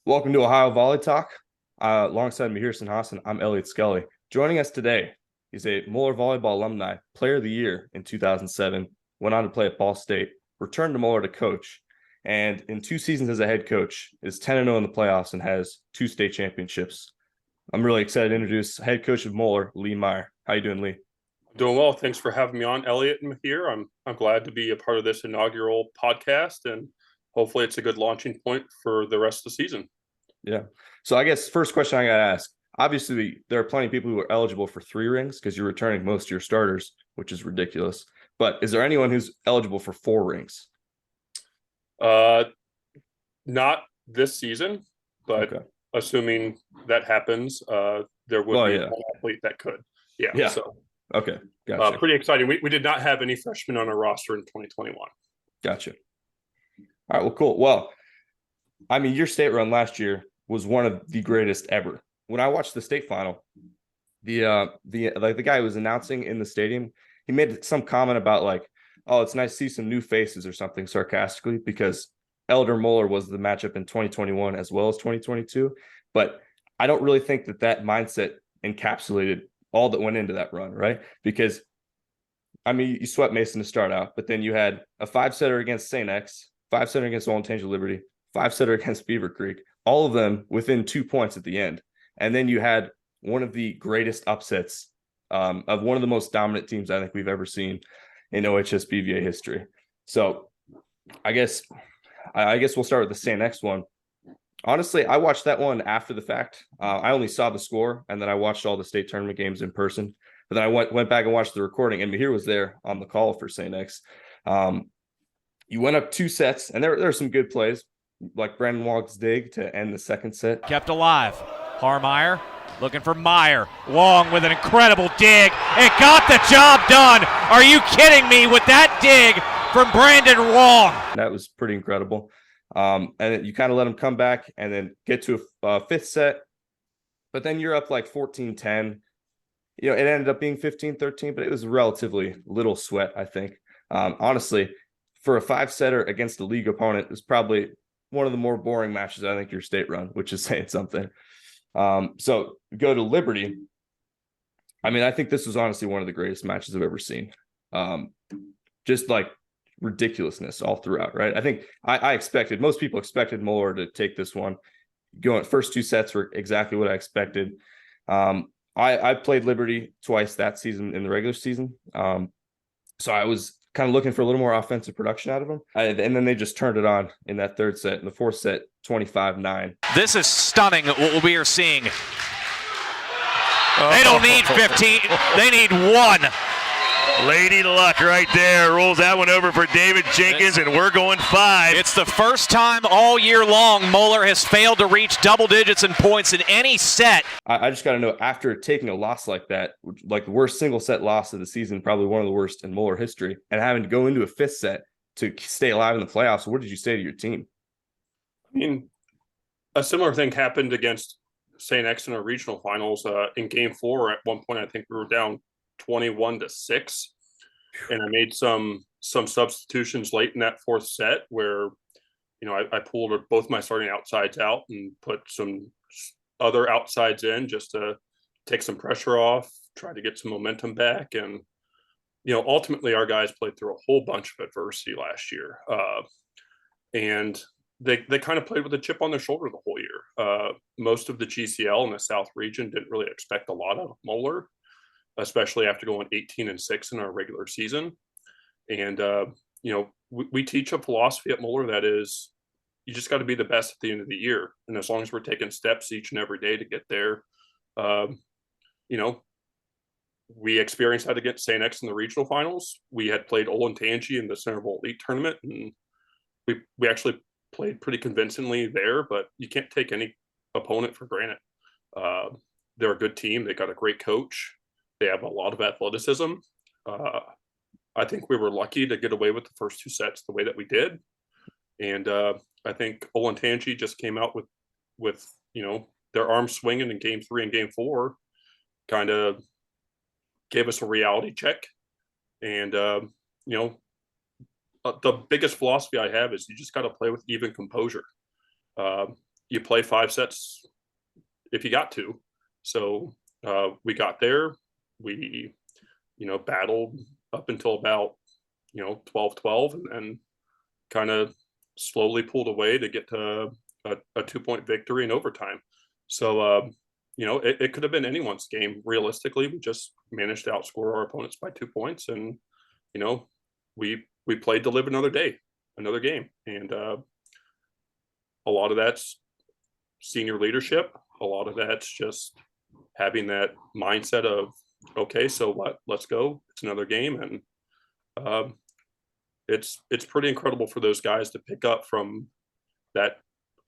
Welcome to Ohio VolleyTalk. Alongside Meyer Hassan, I'm Elliot Scully. Joining us today, he's a Moeller volleyball alumni, player of the year in 2007, went on to play at Ball State, returned to Moeller to coach, and in 2 seasons as a head coach, is 10-0 in the playoffs and has 2 state championships. I'm really excited to introduce head coach of Moeller, Lee Meyer. How you doing, Lee? Doing well. Thanks for having me on, Elliot, and here. I'm glad to be a part of this inaugural podcast, and hopefully it's a good launching point for the rest of the season. Yeah. So I guess first question I got to ask, obviously there are plenty of people who are eligible for 3 rings because you're returning most of your starters, which is ridiculous. But is there anyone who's eligible for 4 rings? Not this season, but Okay. assuming that happens, there would Well, be yeah. one athlete that could. Yeah. Yeah. So Okay. Gotcha. pretty exciting. We did not have any freshmen on our roster in 2021. Gotcha. All right. Well, cool. Well, I mean, your state run last year was one of the greatest ever. When I watched the state final, the guy who was announcing in the stadium, he made some comment about like, oh, it's nice to see some new faces or something sarcastically because Elder Moeller was the matchup in 2021 as well as 2022. But I don't really think that mindset encapsulated all that went into that run, right? Because I mean, you swept Mason to start out, but then you had a 5-setter against St. X, 5-setter against Walnut Liberty, 5-setter against Beaver Creek, all of them within 2 points at the end. And then you had one of the greatest upsets of one of the most dominant teams I think we've ever seen in OHS BVA history. So I guess we'll start with the St. X one. Honestly, I watched that one after the fact. I only saw the score, and then I watched all the state tournament games in person. But then I went back and watched the recording, and Mahir was there on the call for St. X. You went up 2 sets, and there are some good plays, like Brandon Wong's dig to end the second set. Kept alive. Harmeyer looking for Meyer. Wong with an incredible dig. It got the job done. Are you kidding me with that dig from Brandon Wong? That was pretty incredible. And then you kind of let them come back and then get to a fifth set. But then you're up like 14-10. You know, it ended up being 15-13, but it was relatively little sweat, I think. Honestly, for a 5-setter against a league opponent, it was probably one of the more boring matches I think your state run, which is saying something. So go to Liberty. I mean, I think this was honestly one of the greatest matches I've ever seen. Just like ridiculousness all throughout, right? I think most people expected Moeller to take this one. Going first 2 sets were exactly what I expected. I played Liberty twice that season in the regular season. So I was kind of looking for a little more offensive production out of them. And then they just turned it on in that third set. In the fourth set, 25-9. This is stunning what we are seeing. They don't need 15. They need 1. Lady Luck right there rolls that one over for David Jenkins, and we're going 5. It's the first time all year long Moeller has failed to reach double digits in points in any set. I just got to know, after taking a loss like that, like the worst single set loss of the season, probably one of the worst in Moeller history, and having to go into a fifth set to stay alive in the playoffs, what did you say to your team? I mean, a similar thing happened against St. X in our regional finals. In game 4, at one point, I think we were down 21-6, and I made some substitutions late in that fourth set where, you know, I pulled both my starting outsides out and put some other outsides in just to take some pressure off, try to get some momentum back. And, you know, ultimately our guys played through a whole bunch of adversity last year. And they kind of played with a chip on their shoulder the whole year. Most of the GCL in the South region didn't really expect a lot of Moeller, especially after going 18-6 in our regular season. And, you know, we teach a philosophy at Moeller that is, you just got to be the best at the end of the year. And as long as we're taking steps each and every day to get there, you know, we experienced that against St. X in the regional finals. We had played Olentangy in the Centerville Elite Tournament, and we actually played pretty convincingly there, but you can't take any opponent for granted. They're a good team. They got a great coach. They have a lot of athleticism. I think we were lucky to get away with the first 2 sets the way that we did. And I think Olentangy just came out with, you know, their arms swinging in game 3 and game 4, kind of gave us a reality check. And, you know, the biggest philosophy I have is you just got to play with even composure. you play 5 sets if you got to. So we got there, we, battled up until about, 12-12, and then kind of slowly pulled away to get to a 2-point victory in overtime. So, it could have been anyone's game. Realistically, we just managed to outscore our opponents by 2 points, and we played to live another day, another game, and a lot of that's senior leadership. A lot of that's just having that mindset of, okay, so what? Let's go. It's another game, and it's pretty incredible for those guys to pick up from that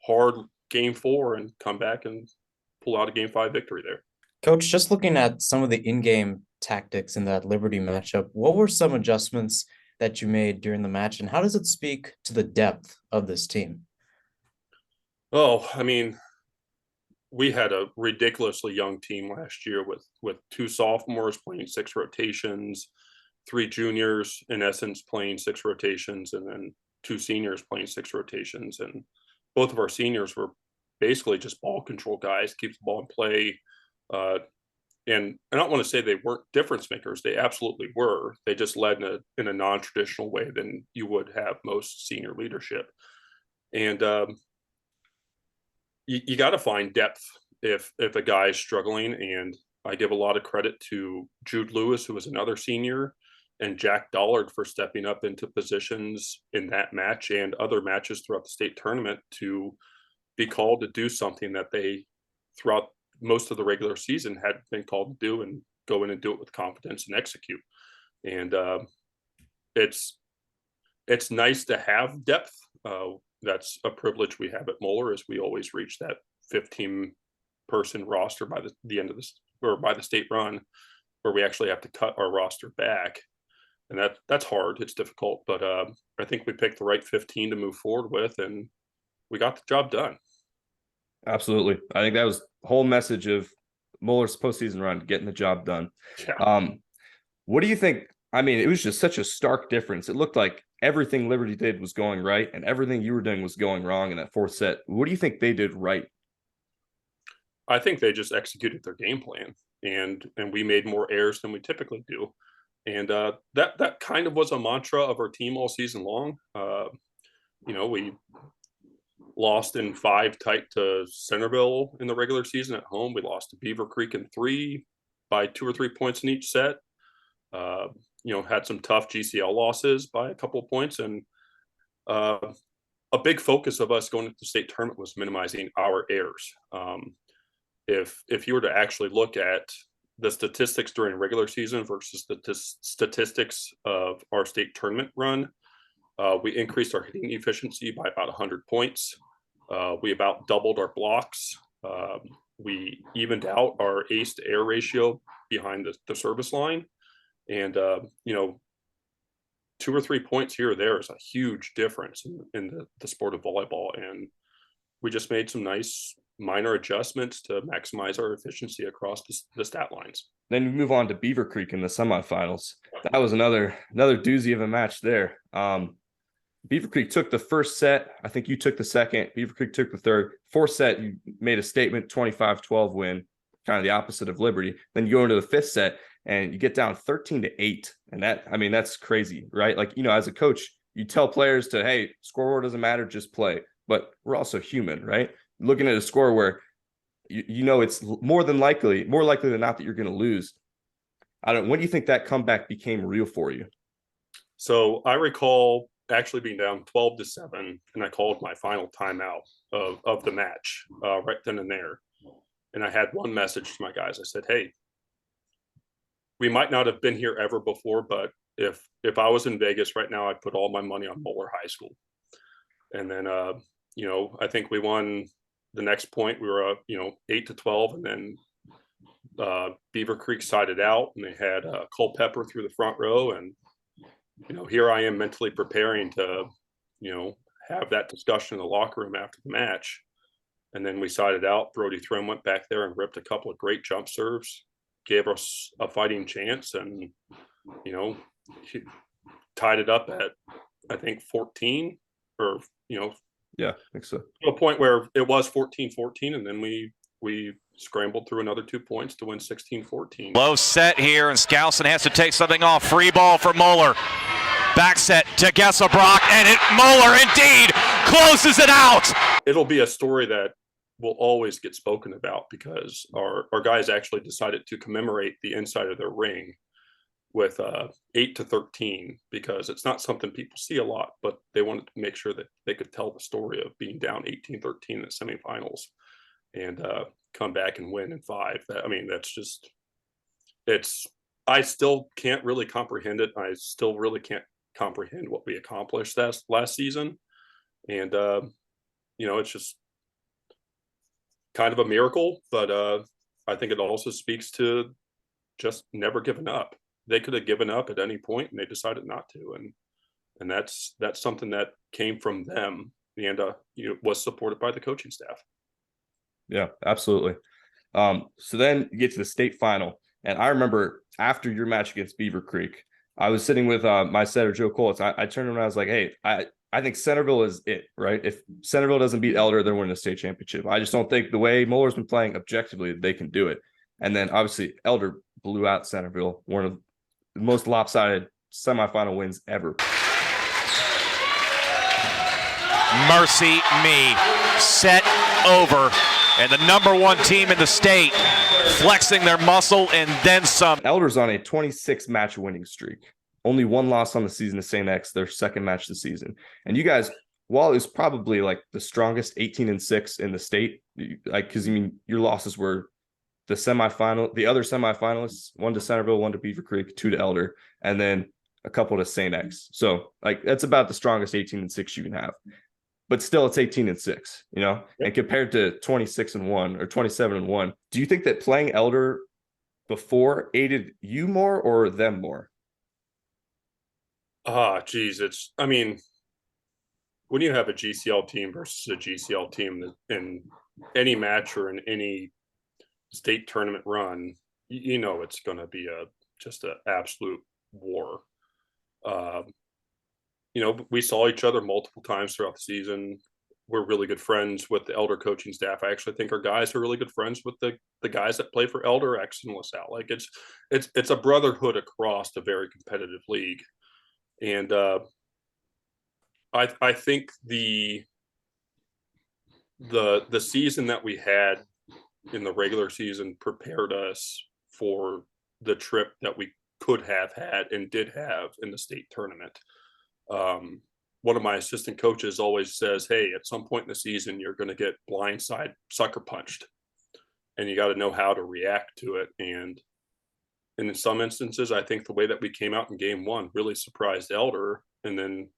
hard game 4 and come back and pull out a game 5 victory there. Coach, just looking at some of the in-game tactics in that Liberty matchup, what were some adjustments that you made during the match, and how does it speak to the depth of this team? Oh, I mean, we had a ridiculously young team last year with 2 sophomores playing 6 rotations, 3 juniors in essence playing 6 rotations, and then 2 seniors playing 6 rotations. And both of our seniors were basically just ball control guys, keep the ball in play. And I don't want to say they weren't difference makers. They absolutely were. They just led in a non-traditional way than you would have most senior leadership. And you got to find depth if a guy is struggling. And I give a lot of credit to Jude Lewis, who was another senior, and Jack Dollard for stepping up into positions in that match and other matches throughout the state tournament to be called to do something that they, throughout most of the regular season, had been called to do, and go in and do it with confidence and execute. And it's nice to have depth. That's a privilege we have at Moeller, as we always reach that 15-person roster by the end of this, or by the state run, where we actually have to cut our roster back. And that's hard. It's difficult, but I think we picked the right 15 to move forward with, and we got the job done. Absolutely. I think that was the whole message of Moeller's postseason run, getting the job done. Yeah. What do you think? I mean, it was just such a stark difference. It looked like everything Liberty did was going right, and everything you were doing was going wrong in that 4th set. What do you think they did right? I think they just executed their game plan, and we made more errors than we typically do. And that kind of was a mantra of our team all season long. We lost in 5 tight to Centerville in the regular season at home. We lost to Beaver Creek in 3 by 2 or 3 points in each set. Had some tough GCL losses by a couple of points. And a big focus of us going into the state tournament was minimizing our errors. If you were to actually look at the statistics during regular season versus the statistics of our state tournament run, we increased our hitting efficiency by about 100 points. We about doubled our blocks. We evened out our ace to air ratio behind the service line. And, 2 or 3 points here or there is a huge difference in the sport of volleyball. And we just made some nice minor adjustments to maximize our efficiency across the stat lines. Then we move on to Beaver Creek in the semifinals. That was another doozy of a match there. Beaver Creek took the 1st set. I think you took the 2nd. Beaver Creek took the 3rd. 4th set, you made a statement, 25-12 win, kind of the opposite of Liberty. Then you go into the 5th set and you get down 13-8. And that's crazy, right? Like, as a coach, you tell players to, hey, scoreboard doesn't matter, just play. But we're also human, right? Looking at a score where it's more likely than not that you're going to lose. When do you think that comeback became real for you? So I recall actually being down 12-7, and I called my final timeout of the match right then and there. And I had one message to my guys. I said, hey, we might not have been here ever before, but if I was in Vegas right now, I'd put all my money on Moeller High School. And then, I think we won the next point. We were, 8-12, and then Beaver Creek sided out, and they had Culpepper through the front row. And, here I am mentally preparing to, have that discussion in the locker room after the match. And then we sided out. Brody Throne went back there and ripped a couple of great jump serves, gave us a fighting chance, and, tied it up at, I think, 14 or, Yeah, I think so. To a point where it was 14-14, and then we scrambled through another 2 points to win 16-14. Low set here, and Skousen has to take something off. Free ball for Moeller. Back set to Gesselbrock, and Moeller indeed closes it out. It'll be a story that will always get spoken about because our guys actually decided to commemorate the inside of their ring with 8-13, because it's not something people see a lot, but they wanted to make sure that they could tell the story of being down 18-13 in the semifinals and come back and win in 5. That's just, I still can't really comprehend it. I still really can't comprehend what we accomplished last season. And, it's just kind of a miracle, but I think it also speaks to just never giving up. They could have given up at any point, and they decided not to. And that's something that came from them and was supported by the coaching staff. Yeah, absolutely. So then you get to the state final, and I remember after your match against Beaver Creek, I was sitting with my setter Joe Colts. I turned around, I was like, "Hey, I think Centerville is it, right? If Centerville doesn't beat Elder, they're winning a state championship. I just don't think the way Moeller's been playing objectively, they can do it." And then obviously Elder blew out Centerville, one of the most lopsided semifinal wins ever. Mercy me. Set over. And the number 1 team in the state flexing their muscle and then some. Elder's on a 26 match winning streak. Only 1 loss on the season to St. X, their second match of the season. And you guys, while it was probably like the strongest 18-6 in the state, because your losses were the semifinal, the other semifinalists, 1 to Centerville, 1 to Beaver Creek, 2 to Elder, and then a couple to St. X. So that's about the strongest 18-6 you can have. But still, it's 18-6, Yep. And compared to 26-1 or 27-1, do you think that playing Elder before aided you more or them more? Geez, when you have a GCL team versus a GCL team in any match or in any state tournament run, it's going to be just an absolute war. We saw each other multiple times throughout the season. We're really good friends with the Elder coaching staff. I actually think our guys are really good friends with the guys that play for Elder, X and LaSalle. Like it's a brotherhood across a very competitive league. And I think the season that we had in the regular season prepared us for the trip that we could have had and did have in the state tournament. One of my assistant coaches always says, "Hey, at some point in the season, you're going to get blindside sucker punched, and you got to know how to react to it." And in some instances, I think the way that we came out in game 1 really surprised Elder. And then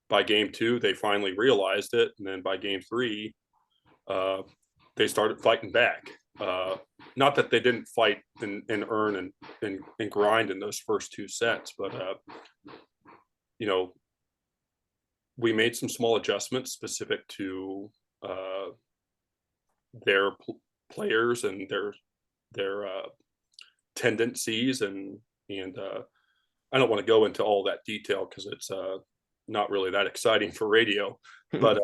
by game 2, they finally realized it. And then by game 3, they started fighting back. Not that they didn't fight and earn and grind in those first 2 sets, but we made some small adjustments specific to their players and their tendencies, and I don't want to go into all that detail because it's not really that exciting for radio, but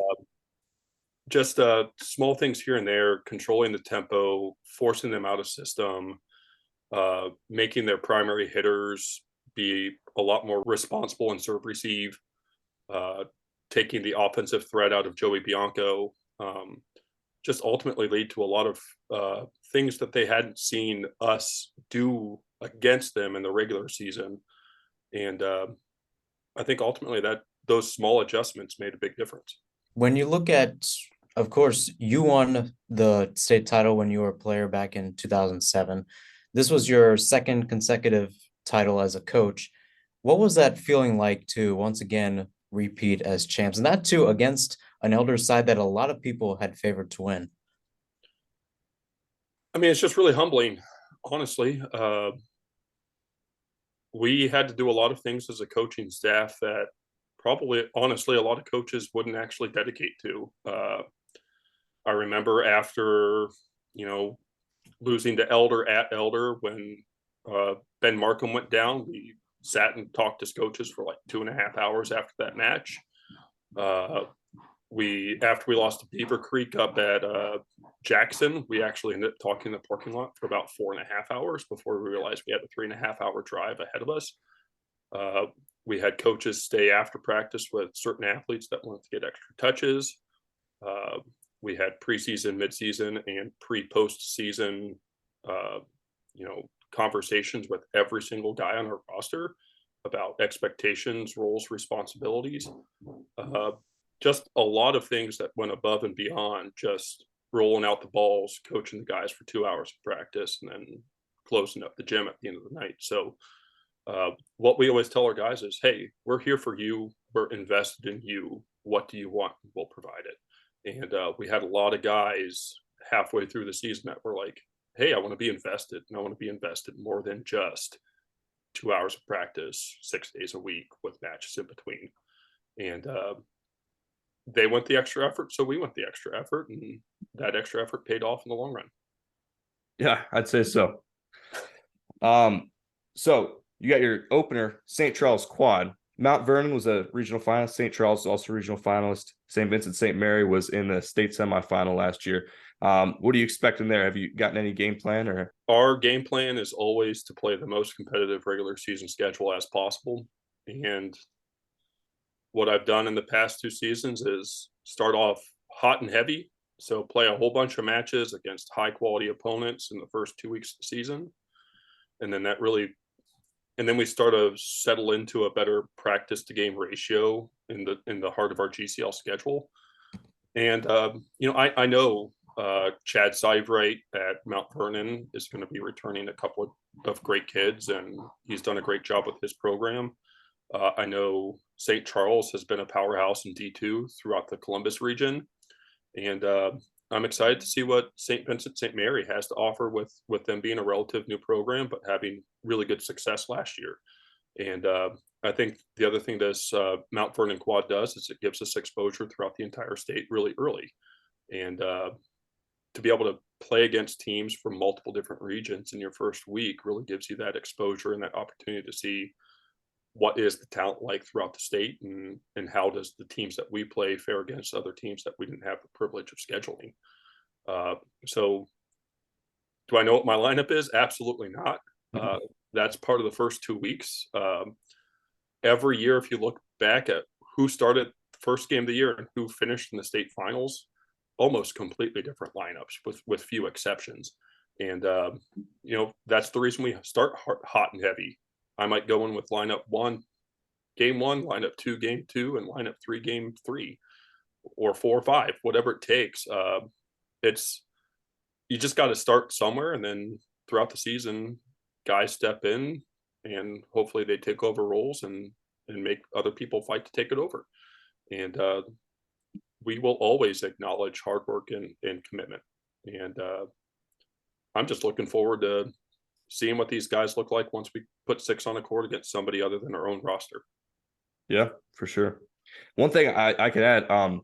just small things here and there, controlling the tempo, forcing them out of system, making their primary hitters be a lot more responsible in serve receive, taking the offensive threat out of Joey Bianco, just ultimately lead to a lot of things that they hadn't seen us do against them in the regular season. And I think ultimately that those small adjustments made a big difference. When you look at, of course, you won the state title when you were a player back in 2007. This was your second consecutive title as a coach. What was that feeling like to once again repeat as champs, and that too against an Elder side that a lot of people had favored to win? It's just really humbling, honestly. We had to do a lot of things as a coaching staff that probably, honestly, a lot of coaches wouldn't actually dedicate to. I remember after, losing to Elder at Elder when Ben Markham went down, we sat and talked as coaches for like 2.5 hours after that match. after we lost to Beaver Creek up at Jackson, we actually ended up talking in the parking lot for about 4.5 hours before we realized we had a 3.5 hour drive ahead of us. We had coaches stay after practice with certain athletes that wanted to get extra touches. We had preseason, midseason, and pre-post season, conversations with every single guy on our roster about expectations, roles, responsibilities. Just a lot of things that went above and beyond just rolling out the balls, coaching the guys for 2 hours of practice, and then closing up the gym at the end of the night. So what we always tell our guys is, hey, we're here for you. We're invested in you. What do you want? We'll provide it. And we had a lot of guys halfway through the season that were like, hey, I want to be invested, and I want to be invested more than just 2 hours of practice, 6 days a week with matches in between. And they went the extra effort, so we went the extra effort, and that extra effort paid off in the long run. Yeah, I'd say so. So you got your opener, St. Charles Quad. Mount Vernon was a regional finalist. St. Charles was also a regional finalist. St. Vincent St. Mary was in the state semifinal last year. What do you expect in there? Have you gotten any game plan? Or our game plan is always to play the most competitive regular season schedule as possible. And what I've done in the past 2 seasons is start off hot and heavy. So play a whole bunch of matches against high quality opponents in the first 2 weeks of the season. And then we start to settle into a better practice to game ratio in the heart of our GCL schedule. And, I know Chad Siveright at Mount Vernon is going to be returning a couple of great kids, and he's done a great job with his program. I know St. Charles has been a powerhouse in D2 throughout the Columbus region. And I'm excited to see what St. Vincent St. Mary has to offer with them being a relative new program, but having really good success last year. And I think the other thing this Mount Vernon Quad does is it gives us exposure throughout the entire state really early. And to be able to play against teams from multiple different regions in your first week really gives you that exposure and that opportunity to see what is the talent like throughout the state, and how does the teams that we play fare against other teams that we didn't have the privilege of scheduling. So do I know what my lineup is? Absolutely not. That's part of the first 2 weeks. Every year, if you look back at who started the first game of the year and who finished in the state finals, almost completely different lineups with few exceptions. And, that's the reason we start hot and heavy. I might go in with lineup 1, game 1, lineup 2, game 2, and lineup 3, game 3, or 4 or 5, whatever it takes. You just got to start somewhere, and then throughout the season, guys step in, and hopefully they take over roles and make other people fight to take it over. And we will always acknowledge hard work and commitment. And I'm just looking forward to seeing what these guys look like once we put 6 on the court against somebody other than our own roster. Yeah, for sure. One thing I could add, I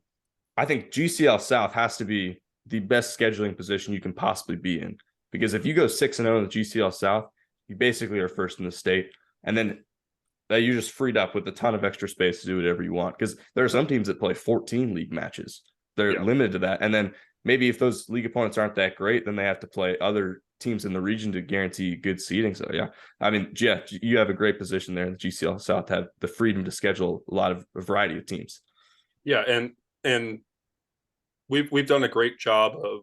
think GCL South has to be the best scheduling position you can possibly be in, because if you go 6-0 in the GCL South, you basically are first in the state, and then you're just freed up with a ton of extra space to do whatever you want. Because there are some teams that play 14 league matches; they're limited to that, and then maybe if those league opponents aren't that great, then they have to play other teams in the region to guarantee good seeding. So yeah, I mean, yeah, you have a great position there in the GCL South, have the freedom to schedule a lot of a variety of teams. Yeah, and we've done a great job of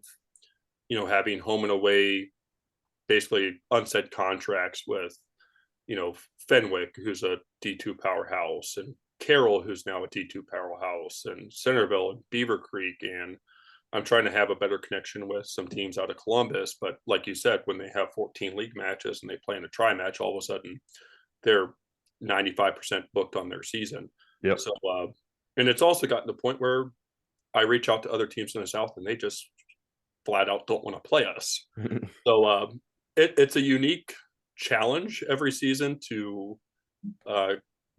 having home and away basically unsaid contracts with Fenwick, who's a D2 powerhouse, and Carroll, who's now a D2 powerhouse, and Centerville and Beaver Creek. And I'm trying to have a better connection with some teams out of Columbus. But like you said, when they have 14 league matches and they play in a tri-match, all of a sudden they're 95% booked on their season. Yep. So, and it's also gotten to the point where I reach out to other teams in the South and they just flat out don't want to play us. So it's a unique challenge every season to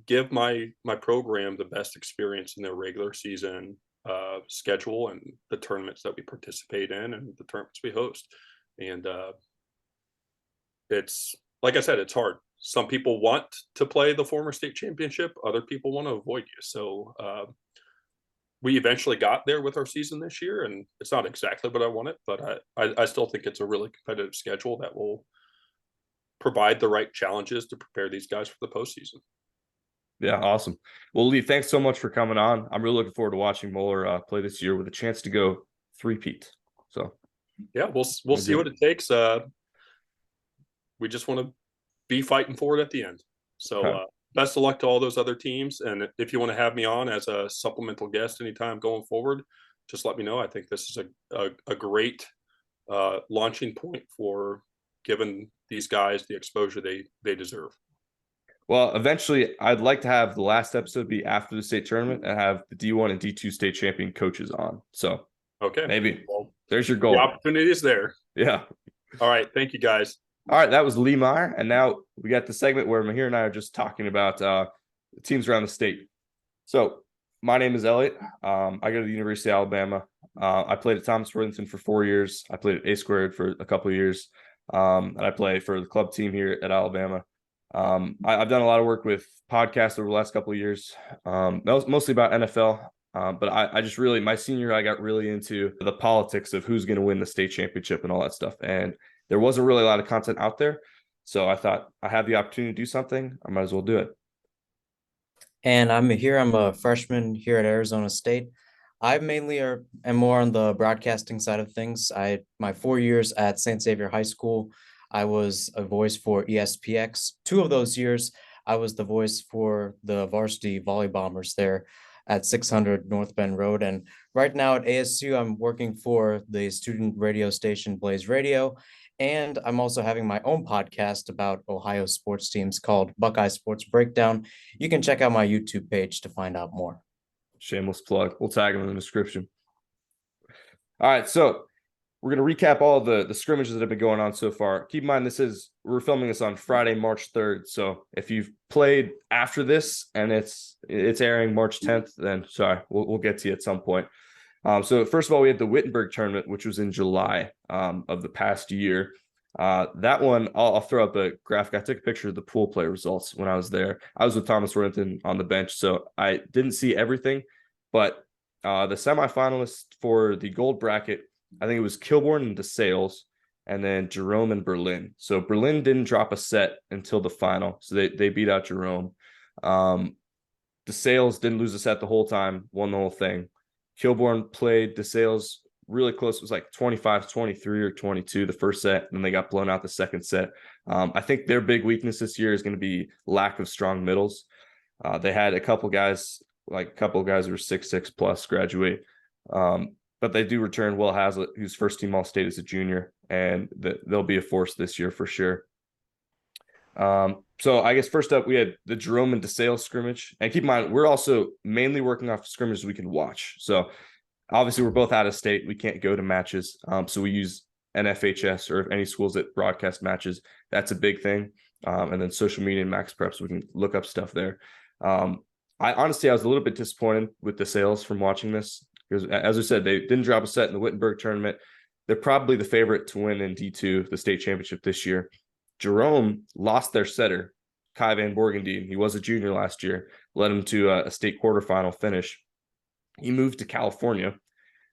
give my program the best experience in their regular season schedule and the tournaments that we participate in and the tournaments we host. And it's, like I said, it's hard. Some people want to play the former state championship, other people want to avoid you. So we eventually got there with our season this year, and it's not exactly what I wanted, but I still think it's a really competitive schedule that will provide the right challenges to prepare these guys for the postseason. Yeah, awesome. Well, Lee, thanks so much for coming on. I'm really looking forward to watching Moeller play this year with a chance to go three-peat. So yeah, we'll see what it takes. We just want to be fighting for it at the end. So best of luck to all those other teams. And if you want to have me on as a supplemental guest anytime going forward, just let me know. I think this is a great launching point for giving these guys the exposure they deserve. Well, eventually, I'd like to have the last episode be after the state tournament and have the D1 and D2 state champion coaches on. So, okay, maybe there's your goal. The opportunity is there. Yeah. All right. Thank you, guys. All right. That was Lee Meyer. And now we got the segment where Meyer and I are just talking about the teams around the state. So, my name is Elliot. I go to the University of Alabama. I played at Thomas Worthington for 4 years. I played at A Squared for a couple of years. And I play for the club team here at Alabama. I've done a lot of work with podcasts over the last couple of years, mostly about NFL. But I just really, my senior year, I got really into the politics of who's going to win the state championship and all that stuff. And there wasn't really a lot of content out there. So I thought I have the opportunity to do something. I might as well do it. And I'm a freshman here at Arizona State. I mainly am more on the broadcasting side of things. My 4 years at St. Xavier High School, I was a voice for ESPX. 2 of those years, I was the voice for the varsity volley bombers there at 600 North Bend Road. And right now at ASU, I'm working for the student radio station Blaze Radio. And I'm also having my own podcast about Ohio sports teams called Buckeye Sports Breakdown. You can check out my YouTube page to find out more. Shameless plug. We'll tag them in the description. All right, so we're going to recap all the scrimmages that have been going on so far. Keep in mind, we're filming this on Friday, March 3rd. So if you've played after this and it's airing March 10th, then sorry, we'll get to you at some point. So first of all, we had the Wittenberg Tournament, which was in July of the past year. That one, I'll throw up a graphic. I took a picture of the pool play results when I was there. I was with Thomas Worthington on the bench, so I didn't see everything. But the semifinalists for the gold bracket, I think it was Kilbourne and DeSales, and then Jerome and Berlin. So Berlin didn't drop a set until the final, so they beat out Jerome. DeSales didn't lose a set the whole time, won the whole thing. Kilbourne played DeSales really close. It was like 25-23 or 22 the first set, and then they got blown out the second set. I think their big weakness this year is going to be lack of strong middles. They had a couple guys who were 6'6" plus graduate. But they do return Will Hazlitt, who's first team All-State as a junior, and they'll be a force this year for sure. So I guess first up, we had the Jerome and DeSales scrimmage. And keep in mind, we're also mainly working off scrimmages we can watch. So obviously, we're both out of state. We can't go to matches. So we use NFHS or if any schools that broadcast matches. That's a big thing. And then social media and Max Prep, so we can look up stuff there. I was a little bit disappointed with DeSales from watching this. Because as I said, they didn't drop a set in the Wittenberg tournament. They're probably the favorite to win in D2, the state championship this year. Jerome lost their setter, Kai Van Borgendien. He was a junior last year, led him to a state quarterfinal finish. He moved to California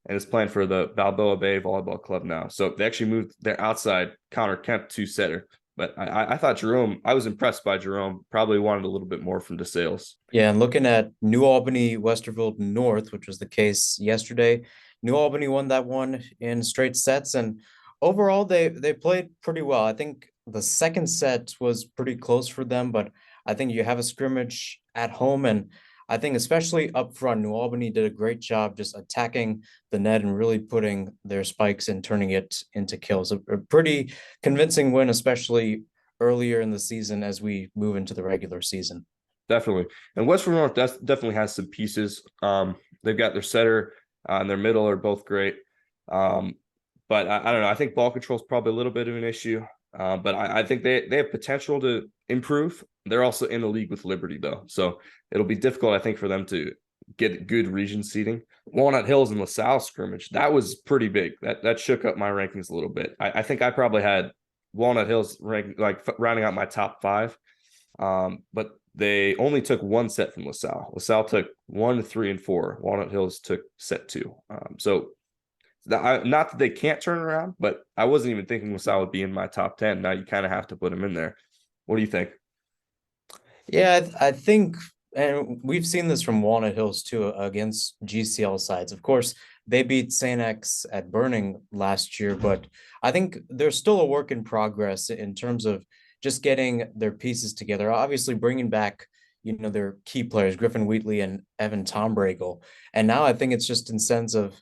and is playing for the Balboa Bay Volleyball Club now. So they actually moved their outside Connor Kemp to setter. But I thought Jerome, I was impressed by Jerome, probably wanted a little bit more from DeSales. Yeah, and looking at New Albany, Westerville North, which was the case yesterday, New Albany won that one in straight sets. And overall, they played pretty well. I think the second set was pretty close for them, but I think you have a scrimmage at home. And I think especially up front, New Albany did a great job just attacking the net and really putting their spikes and turning it into kills. A pretty convincing win, especially earlier in the season as we move into the regular season. Definitely. And Westford North definitely has some pieces. They've got their setter and their middle are both great. But I don't know. I think ball control is probably a little bit of an issue. But I think they have potential to improve. They're also in the league with Liberty, though. So it'll be difficult, I think, for them to get good region seeding. Walnut Hills and LaSalle scrimmage, that was pretty big. That shook up my rankings a little bit. I think I probably had Walnut Hills ranked, like rounding out my top 5. But they only took one set from LaSalle. LaSalle took 1, 3, and 4. Walnut Hills took set 2. So not that they can't turn around, but I wasn't even thinking LaSalle would be in my top 10. Now you kind of have to put them in there. What do you think? Yeah, I think, and we've seen this from Walnut Hills too, against GCL sides. Of course, they beat St. X at Burning last year, but I think there's still a work in progress in terms of just getting their pieces together. Obviously, bringing back, their key players, Griffin Wheatley and Evan Tombragel. And now I think it's just in sense of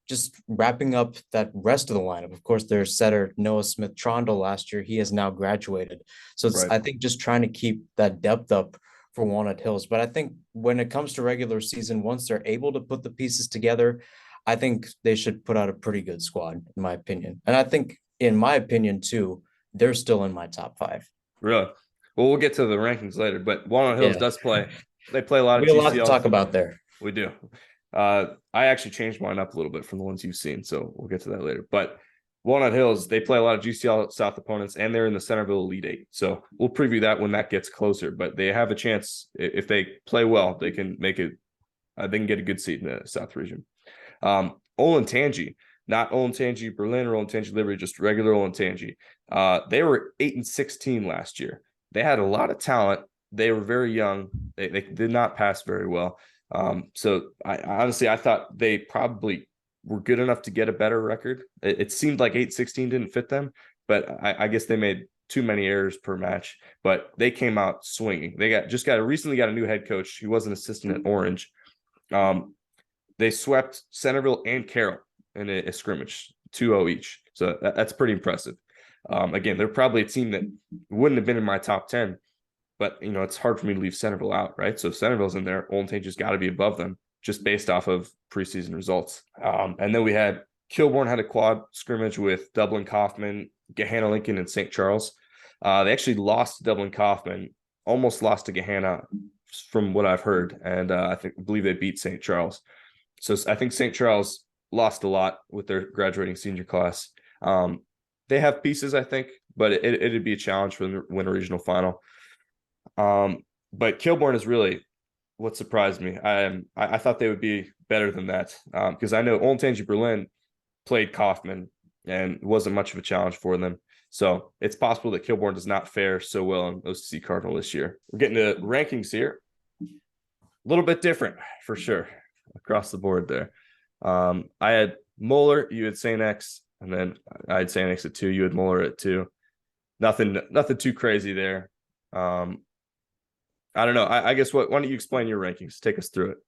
just wrapping up that rest of the lineup. Of course, their setter Noah Smith Trondle last year. He has now graduated. So it's, Right. I think, just trying to keep that depth up for Walnut Hills. But I think when it comes to regular season, once they're able to put the pieces together, I think they should put out a pretty good squad, in my opinion. And I think, in my opinion, too, they're still in my top 5. Really? Well, we'll get to the rankings later, but Walnut Hills Yeah. does play. They play a lot of We have a lot to GCL. talk about there. We do. I actually changed mine up a little bit from the ones you've seen, so we'll get to that later. But Walnut Hills, they play a lot of GCL South opponents, and they're in the Centerville Elite 8. So we'll preview that when that gets closer. But they have a chance if they play well, they can make it. They can get a good seat in the South region. Olentangy, not Olentangy Berlin or Olentangy Liberty, just regular Olentangy. They were 8-16 last year. They had a lot of talent. They were very young. They did not pass very well. So I honestly, I thought they probably were good enough to get a better record. It seemed like 8-16 didn't fit them, but I guess they made too many errors per match, but they came out swinging. They recently got a new head coach. He was an assistant at Orange. They swept Centerville and Carroll in a scrimmage, 2-0 each. So that's pretty impressive. Again, they're probably a team that wouldn't have been in my top 10, but it's hard for me to leave Centerville out, right? So if Centerville's in there, Olentangy's got to be above them just based off of preseason results. And then we had Kilbourne had a quad scrimmage with Dublin Kaufman, Gahanna Lincoln, and St. Charles. They actually lost to Dublin Kaufman, almost lost to Gahanna from what I've heard. And I believe they beat St. Charles. So I think St. Charles lost a lot with their graduating senior class. They have pieces, I think, but it'd be a challenge for them to win a regional final. But Kilbourne is really what surprised me. I thought they would be better than that because I know Olentangy Berlin played Kaufman and it wasn't much of a challenge for them. So it's possible that Kilbourne does not fare so well in OCC Cardinal this year. We're getting to rankings here. A little bit different for sure across the board there. I had Moeller, you had St. X, and then I had St. X at 2. You had Moeller at 2. Nothing too crazy there. I don't know. I guess why don't you explain your rankings? Take us through it.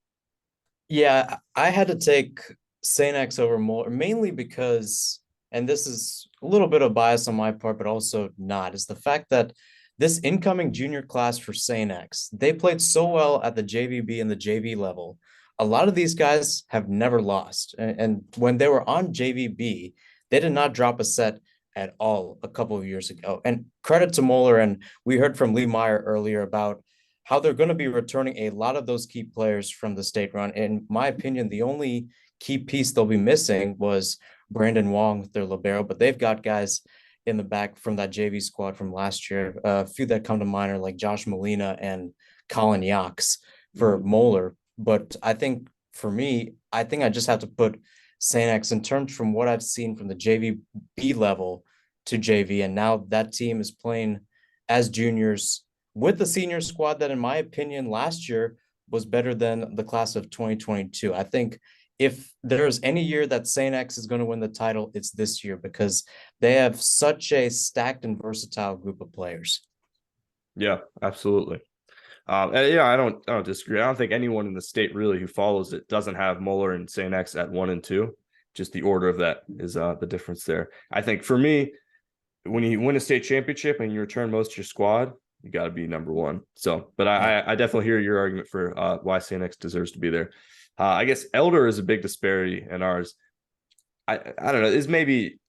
Yeah, I had to take St. X over Moeller, mainly because, and this is a little bit of bias on my part, but also not, is the fact that this incoming junior class for St. X, they played so well at the JVB and the JV level. A lot of these guys have never lost. And when they were on JVB, they did not drop a set at all a couple of years ago. And credit to Moeller, and we heard from Lee Meyer earlier about how they're going to be returning a lot of those key players from the state run. In my opinion, the only key piece they'll be missing was Brandon Wong, their libero, but they've got guys in the back from that JV squad from last year. A few that come to mind are like Josh Molina and Colin Yachts for Moeller. But I think for me, I think I just have to put St. X in terms from what I've seen from the JVB level to JV. And now that team is playing as juniors with the senior squad that, in my opinion, last year was better than the class of 2022. I think if there's any year that St. X is going to win the title, it's this year because they have such a stacked and versatile group of players. Yeah, absolutely. And yeah, I don't disagree. I don't think anyone in the state really who follows it doesn't have Moeller and St. X at 1 and 2. Just the order of that is the difference there. I think for me, when you win a state championship and you return most of your squad, you got to be number 1. So, but I definitely hear your argument for why St. X deserves to be there. I guess Elder is a big disparity in ours. I don't know. Is maybe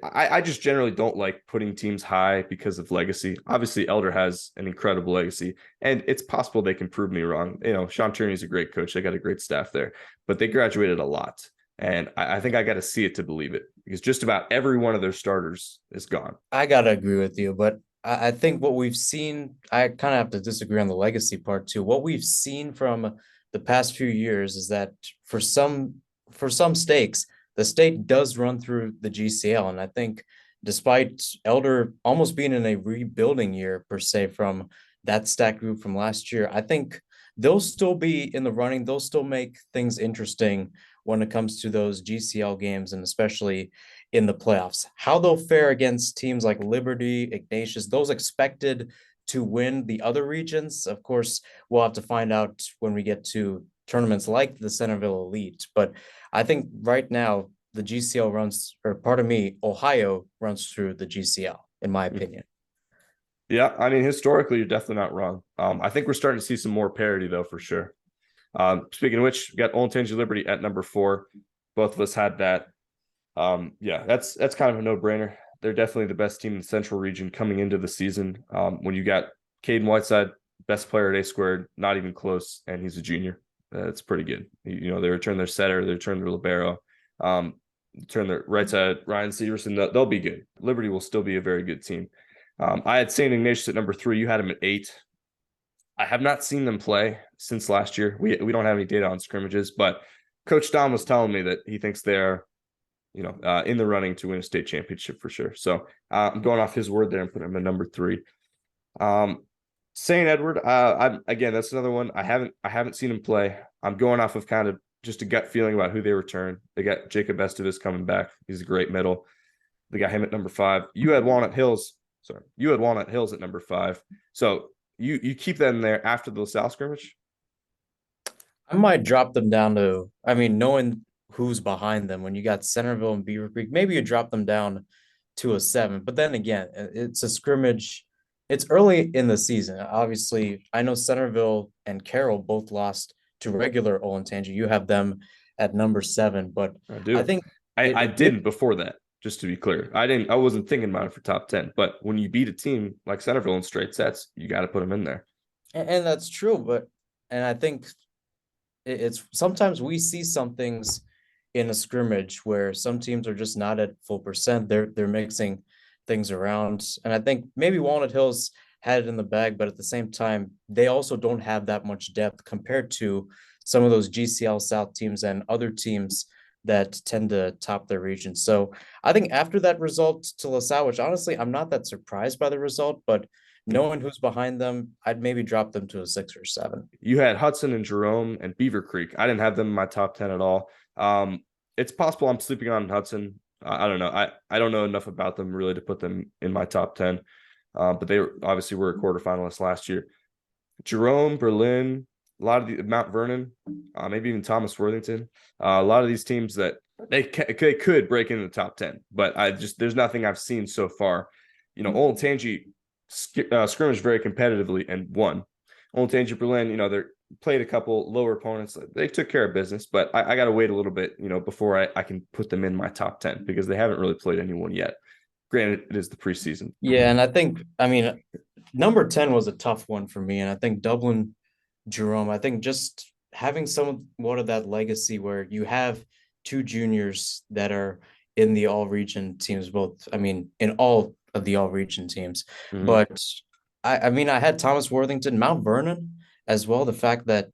I just generally don't like putting teams high because of legacy. Obviously, Elder has an incredible legacy, and it's possible they can prove me wrong. Sean Tierney is a great coach. They got a great staff there, but they graduated a lot. And I think I got to see it to believe it because just about every one of their starters is gone. I got to agree with you, but I think what we've seen, I kind of have to disagree on the legacy part too. What we've seen from the past few years is that for some stakes, the state does run through the GCL, and I think despite Elder almost being in a rebuilding year per se from that stat group from last year, I think they'll still be in the running. They'll still make things interesting when it comes to those GCL games, and especially in the playoffs. How they'll fare against teams like Liberty, Ignatius, those expected to win the other regions, of course, we'll have to find out when we get to tournaments like the Centerville Elite. But I think right now, the GCL runs, or pardon me, Ohio runs through the GCL, in my opinion. Yeah, I mean, historically, you're definitely not wrong. I think we're starting to see some more parity, though, for sure. Speaking of which, we got Olentangy Liberty at number 4. Both of us had that. Yeah, that's kind of a no-brainer. They're definitely the best team in the Central region coming into the season. When you got Caden Whiteside, best player at A squared, not even close, and he's a junior. That's pretty good. You know, they return their setter, they return their libero, turn their right side, Ryan Severson. They'll be good. Liberty will still be a very good team. I had St. Ignatius at number 3. You had him at 8. I have not seen them play since last year. We don't have any data on scrimmages, but Coach Dom was telling me that he thinks they're, in the running to win a state championship for sure. So I'm going off his word there and putting him at number 3. St. Edward, again, that's another one. I haven't seen him play. I'm going off of kind of just a gut feeling about who they return. They got Jacob Estevez coming back. He's a great middle. They got him at number 5. You had Walnut Hills at number 5. So you keep that in there after the LaSalle scrimmage? I might drop them down to, I mean, knowing who's behind them, when you got Centerville and Beaver Creek, maybe you drop them down to a 7. But then again, it's a scrimmage. It's early in the season. Obviously, I know Centerville and Carroll both lost to regular Olentangy. You have them at number 7, but I do. I think I didn't before that, just to be clear. I wasn't thinking about it for top 10, but when you beat a team like Centerville in straight sets, you got to put them in there. and that's true, and I think it's sometimes we see some things in a scrimmage where some teams are just not at full percent. They're mixing things around, and I think maybe Walnut Hills had it in the bag, but at the same time, they also don't have that much depth compared to some of those GCL South teams and other teams that tend to top their region. So I think after that result to LaSalle, which honestly I'm not that surprised by the result, but knowing who's behind them, I'd maybe drop them to a 6 or 7. You had Hudson and Jerome and Beaver Creek. I didn't have them in my top 10 at all. It's possible I'm sleeping on Hudson. I don't know. I don't know enough about them really to put them in my top 10. But they obviously were a quarterfinalist last year. Jerome, Berlin, a lot of the Mount Vernon, maybe even Thomas Worthington. A lot of these teams that they could break into the top 10, but there's nothing I've seen so far. Olentangy scrimmaged very competitively and won. Olentangy Berlin, they played a couple lower opponents. They took care of business, but I got to wait a little bit, before I can put them in my top 10 because they haven't really played anyone yet. Granted, it is the preseason. Yeah, and I mean, number 10 was a tough one for me, and I think Dublin, Jerome, I think just having somewhat of that legacy where you have 2 juniors that are in the all-region teams, in all of the all-region teams. Mhm. But I mean, I had Thomas Worthington, Mount Vernon as well. The fact that,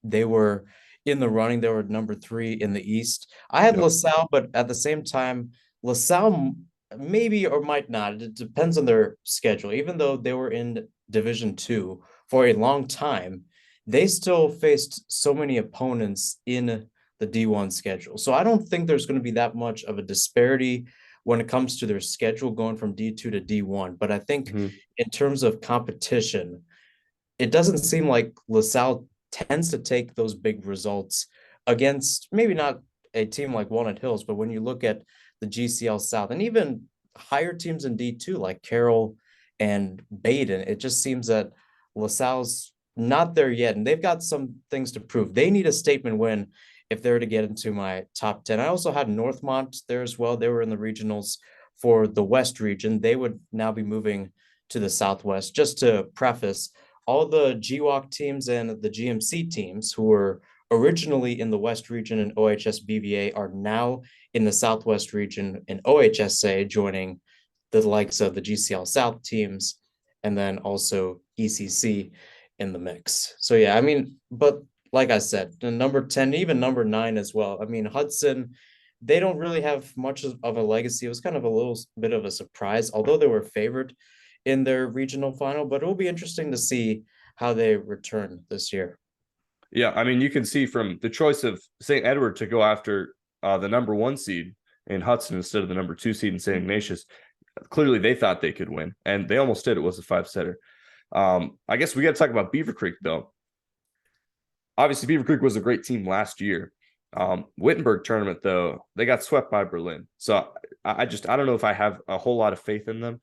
they were in the running, they were number 3 in the East. I had Yep. LaSalle, but at the same time, LaSalle maybe or might not. It depends on their schedule. Even though they were in Division 2 for a long time, they still faced so many opponents in the D1 schedule. So I don't think there's going to be that much of a disparity when it comes to their schedule going from D2 to D1. But I think Mhm. in terms of competition, it doesn't seem like LaSalle tends to take those big results against maybe not a team like Walnut Hills, but when you look at the GCL South and even higher teams in D2 like Carroll and Baden, it just seems that LaSalle's not there yet, and they've got some things to prove. They need a statement win if they're to get into my top 10. I also had Northmont there as well. They were in the regionals for the West region. They would now be moving to the Southwest. Just to preface, all the GWAC teams and the GMC teams who were originally in the West region in OHS BVA are now in the Southwest region in OHSA, joining the likes of the GCL South teams, and then also ECC in the mix. So yeah, I mean, but like I said, the number 10, even number 9 as well. I mean, Hudson, they don't really have much of a legacy. It was kind of a little bit of a surprise, although they were favored in their regional final, but it will be interesting to see how they return this year. Yeah, I mean, you can see from the choice of St. Edward to go after the number 1 seed in Hudson instead of the number 2 seed in St. Ignatius. Clearly, they thought they could win, and they almost did. It was a 5-setter. I guess we got to talk about Beaver Creek, though. Obviously, Beaver Creek was a great team last year. Wittenberg Tournament, though, they got swept by Berlin. So I don't know if I have a whole lot of faith in them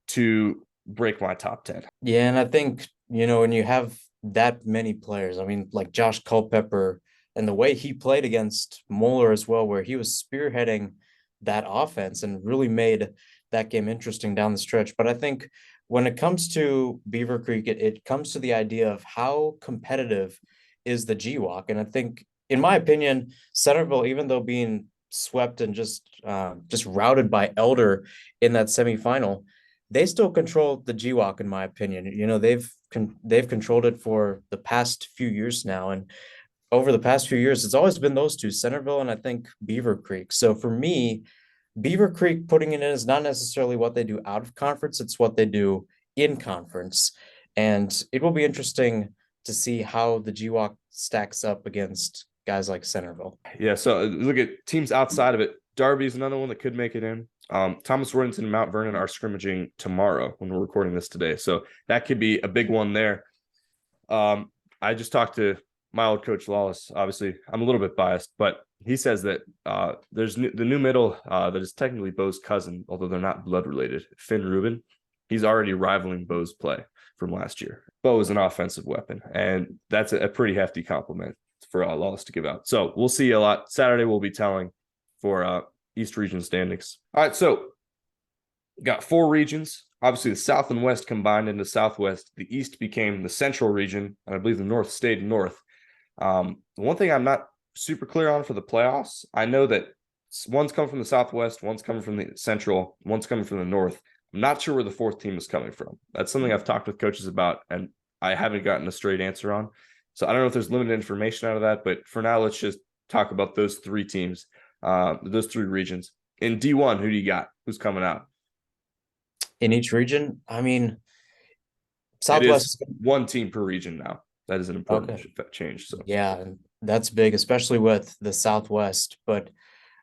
to break my top 10. Yeah, and I think, when you have that many players, I mean, like Josh Culpepper and the way he played against Moeller as well, where he was spearheading that offense and really made that game interesting down the stretch. But I think when it comes to Beaver Creek, it comes to the idea of how competitive is the GWAC. And I think, in my opinion, Centerville, even though being swept and just routed by Elder in that semifinal, they still control the GWAC, in my opinion. They've controlled it for the past few years now, and over the past few years, it's always been those two, Centerville and I think Beaver Creek. So for me, Beaver Creek putting it in is not necessarily what they do out of conference; it's what they do in conference, and it will be interesting to see how the GWAC stacks up against guys like Centerville. Yeah, so look at teams outside of it. Darby's another one that could make it in. Thomas Worthington and Mount Vernon are scrimmaging tomorrow when we're recording this today. So that could be a big one there. I just talked to my old coach, Lawless. Obviously, I'm a little bit biased, but he says that there's the new middle that is technically Bo's cousin, although they're not blood related, Finn Rubin. He's already rivaling Bo's play from last year. Bo is an offensive weapon, and that's a pretty hefty compliment for Lawless to give out. So we'll see a lot. Saturday we'll be telling for East Region standings. All right, so got 4 regions. Obviously, the South and West combined into Southwest. The East became the Central region, and I believe the North stayed North. The one thing I'm not super clear on for the playoffs, I know that one's coming from the Southwest, one's coming from the Central, one's coming from the North. I'm not sure where the 4th team is coming from. That's something I've talked with coaches about, and I haven't gotten a straight answer on. So I don't know if there's limited information out of that, but for now, let's just talk about those 3 teams, those 3 regions. In D1, who do you got? Who's coming out? In each region, I mean, Southwest. Southwest. It is 1 team per region now. That is an important change. So Yeah, and that's big, especially with the Southwest. But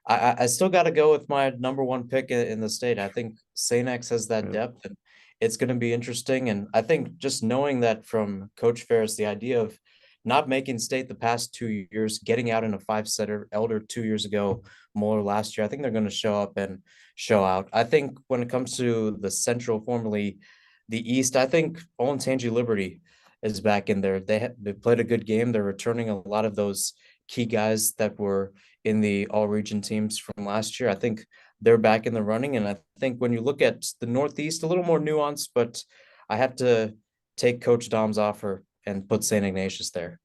I still got to go with my number 1 pick in the state. I think St. X has that depth, and it's going to be interesting. And I think just knowing that from Coach Ferris, the idea of not making state the past 2 years, getting out in a 5-setter, Elder 2 years ago, Moeller last year, I think they're going to show up and show out. I think when it comes to the Central, formerly the East, I think Olentangy Liberty is back in there. They played a good game. They're returning a lot of those key guys that were in the all-region teams from last year. I think they're back in the running, and I think when you look at the Northeast, a little more nuanced, but I have to take Coach Dom's offer and put St. Ignatius there.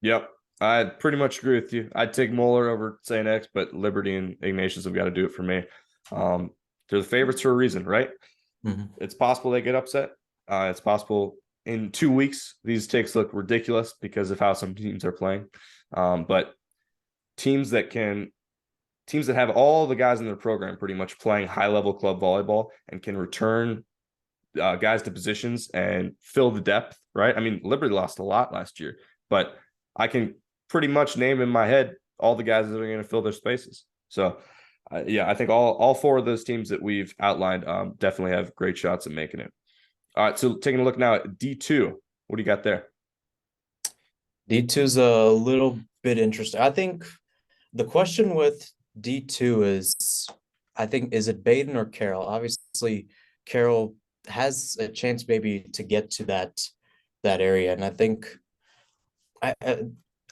Yep, I pretty much agree with you. I'd take Moeller over St. X, but Liberty and Ignatius have got to do it for me. They're the favorites for a reason, right? Mm-hmm. It's possible they get upset. It's possible in 2 weeks these takes look ridiculous because of how some teams are playing. But teams that have all the guys in their program pretty much playing high-level club volleyball and can return guys to positions and fill the depth, right? I mean, Liberty lost a lot last year, but I can pretty much name in my head all the guys that are going to fill their spaces. So, yeah, I think all 4 of those teams that we've outlined definitely have great shots at making it. All right, so taking a look now at D2, what do you got there? D2 is a little bit interesting. I think the question with D2 is, is it Baden or Carroll? Obviously, Carroll has a chance maybe to get to that area, and I think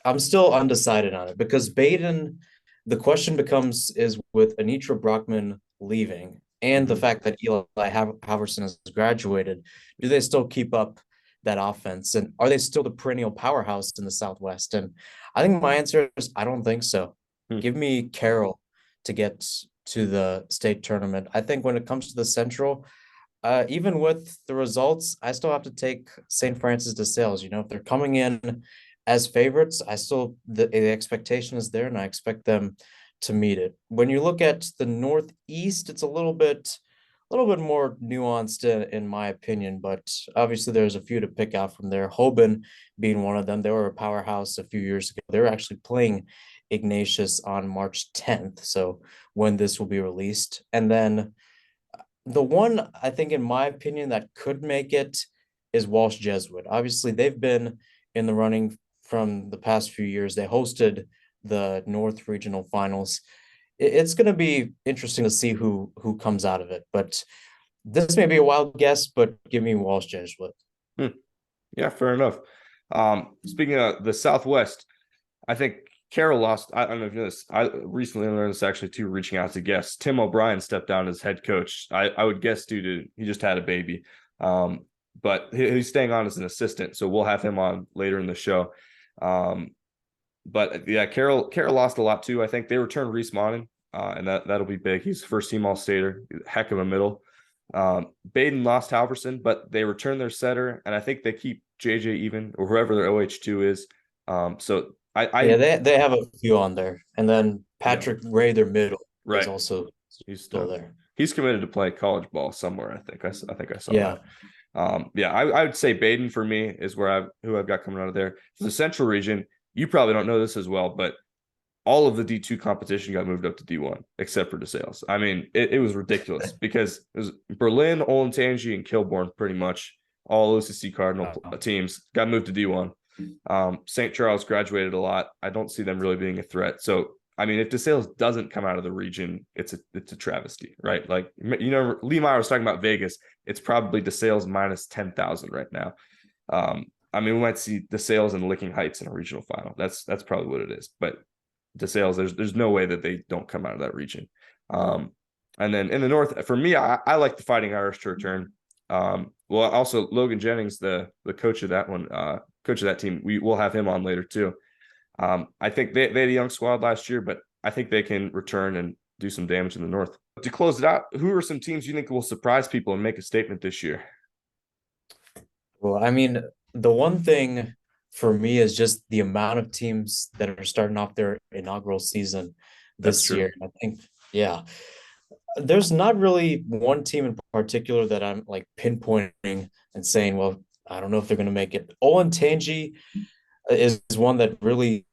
I'm still undecided on it because Baden, the question is with Anitra Brockman leaving and the fact that Eli Halverson has graduated, do they still keep up that offense? And are they still the perennial powerhouse in the Southwest? And I think my answer is I don't think so. Give me Carroll to get to the state tournament. I think when it comes to the Central, even with the results, I still have to take St. Francis de Sales. If they're coming in as favorites, the expectation is there, and I expect them to meet it. When you look at the Northeast, it's a little bit more nuanced in my opinion, but obviously there's a few to pick out from there. Hoban being one of them. They were a powerhouse a few years ago. They were actually playing Ignatius on March 10th. So when this will be released. And then the one I think, in my opinion, that could make it is Walsh Jesuit. Obviously, they've been in the running from the past few years. They hosted the North Regional Finals. It's going to be interesting to see who comes out of it. But this may be a wild guess, but give me Walsh Jesuit. Yeah, fair enough. Speaking of the Southwest, I think Carroll lost. I don't know if you know this. I recently learned this actually too, reaching out to guests. Tim O'Brien stepped down as head coach. I would guess due to he just had a baby. But he's staying on as an assistant, so we'll have him on later in the show. But yeah, Carroll lost a lot too. I think they returned Reese Monnin, and that'll be big. He's first team All-Stater, heck of a middle. Baden lost Halverson, but they returned their setter, and I think they keep JJ even, or whoever their OH2 is. So they have a few on there, and then Patrick Ray, their middle, right, is also he's still there. He's committed to play college ball somewhere. I think I saw Yeah. that. I would say Baden for me is who I've got coming out of there. For the Central region, you probably don't know this as well, but all of the D2 competition got moved up to D1 except for DeSales. I mean, it was ridiculous because it was Berlin, Olentangy, and Kilbourne pretty much all OCC Cardinal teams got moved to D1. St. Charles graduated a lot. I don't see them really being a threat. So, I mean, if DeSales doesn't come out of the region, it's a travesty, right? Like, Lee Meyer was talking about Vegas. It's probably DeSales minus 10,000 right now. I mean, we might see DeSales and Licking Heights in a regional final. That's probably what it is. But DeSales, there's no way that they don't come out of that region. And then in the North, for me, I like the Fighting Irish to return. Well, also Logan Jennings, the coach of that one, coach of that team, we'll have him on later too. I think they had a young squad last year, but I think they can return and do some damage in the North. To close it out, who are some teams you think will surprise people and make a statement this year? Well, I mean, the one thing for me is just the amount of teams that are starting off their inaugural season this year. I think, yeah, there's not really one team in particular that I'm like pinpointing and saying, well, I don't know if they're going to make it. Olentangy is one that really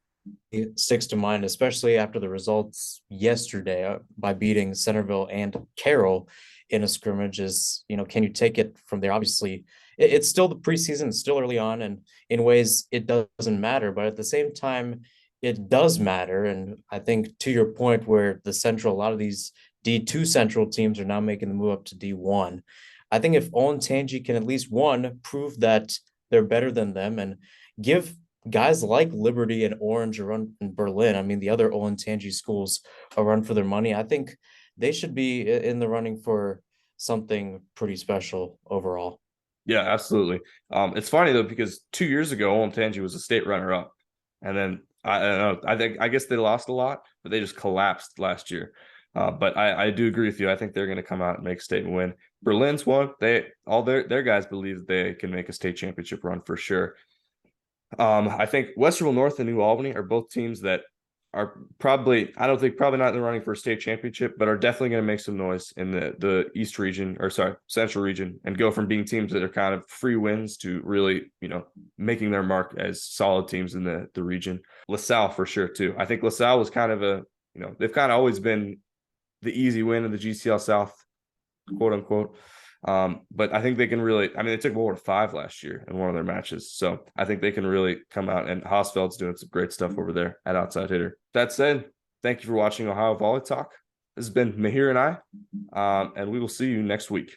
sticks to mind, especially after the results yesterday by beating Centerville and Carroll in a scrimmage. Can you take it from there? Obviously, it's still the preseason, it's still early on, and in ways it doesn't matter, but at the same time, it does matter. And I think to your point where the Central, a lot of these D2 Central teams are now making the move up to D1. I think if Olentangy can at least prove that they're better than them and give guys like Liberty and Orange a run in Berlin, I mean, the other Olentangy schools a run for their money, I think they should be in the running for something pretty special overall. Yeah, absolutely. It's funny though, because 2 years ago, Olentangy was a state runner-up, and then I guess they lost a lot, but they just collapsed last year. But I do agree with you. I think they're going to come out and make a statement win. Berlin's one. All their guys believe that they can make a state championship run for sure. I think Westerville North and New Albany are both teams that are probably not in the running for a state championship, but are definitely going to make some noise in the East region, Central region, and go from being teams that are kind of free wins to really, making their mark as solid teams in the region. LaSalle for sure too. I think LaSalle was kind of they've kind of always been the easy win of the GCL South, quote unquote. But I think they can really, they took Moeller to 5 last year in one of their matches. So I think they can really come out, and Hosfeld's doing some great stuff over there at outside hitter. That said, thank you for watching Ohio VolleyTalk. This has been Meyer and I, and we will see you next week.